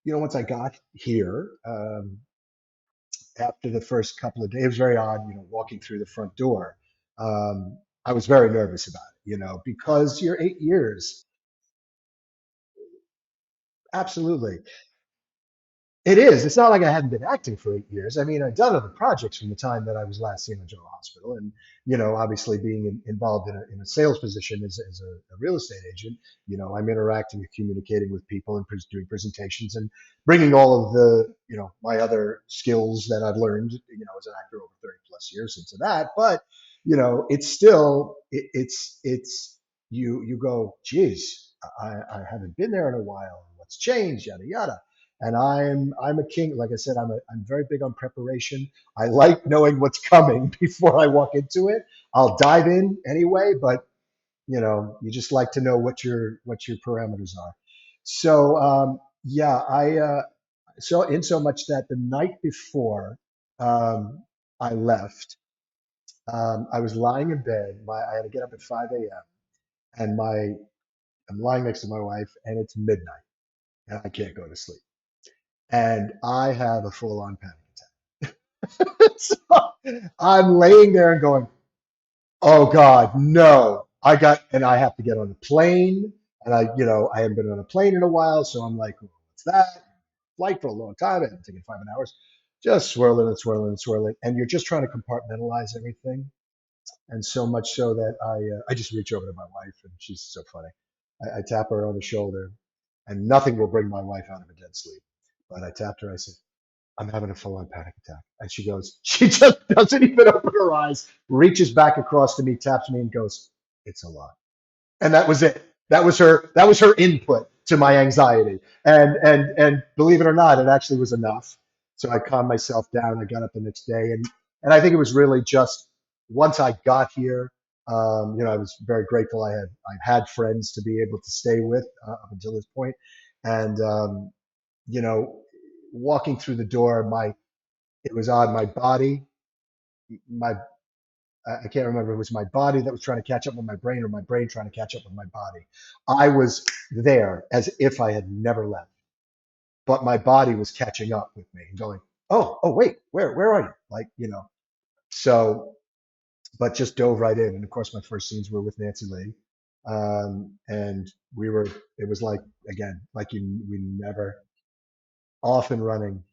Once I got here, after the first couple of days, it was very odd, walking through the front door. I was very nervous about it, because you're 8 years. Absolutely. It is. It's not like I hadn't been acting for 8 years. I mean, I've done other projects from the time that I was last seen in General Hospital. And, obviously being involved in a sales position as a real estate agent, I'm interacting and communicating with people and doing presentations and bringing all of my other skills that I've learned, as an actor over 30 plus years into that. But, it's still, you go, geez, I haven't been there in a while. What's changed? Yada, yada. And I'm a king. Like I said, I'm very big on preparation. I like knowing what's coming before I walk into it. I'll dive in anyway, but you just like to know what your parameters are. So yeah, I so much that the night before I left, I was lying in bed. I had to get up at 5 a.m. and I'm lying next to my wife, and it's midnight, and I can't go to sleep, and I have a full-on panic attack. So I'm laying there and going, "Oh God, no!" And I have to get on a plane, and I haven't been on a plane in a while, so I'm like, "What's that?" Flight for a long time. It had taken 5 hours, just swirling and swirling and swirling, and you're just trying to compartmentalize everything, and so much so that I just reach over to my wife, and she's so funny. I tap her on the shoulder, and nothing will bring my wife out of a dead sleep. But I tapped her. I said, I'm having a full on panic attack. And she goes, she just doesn't even open her eyes, reaches back across to me, taps me, and goes, it's a lot. And that was it. That was her input to my anxiety. And believe it or not, it actually was enough. So I calmed myself down. I got up the next day, and I think it was really just once I got here, I was very grateful. I had friends to be able to stay with up until this point, and you know, walking through the door, it was odd. My body, my I can't remember if it was my body that was trying to catch up with my brain or my brain trying to catch up with my body. I was there as if I had never left, but my body was catching up with me and going, oh, wait, where are you? Like, so, but just dove right in. And of course, my first scenes were with Nancy Lee. And it was like, again, like we never off and running.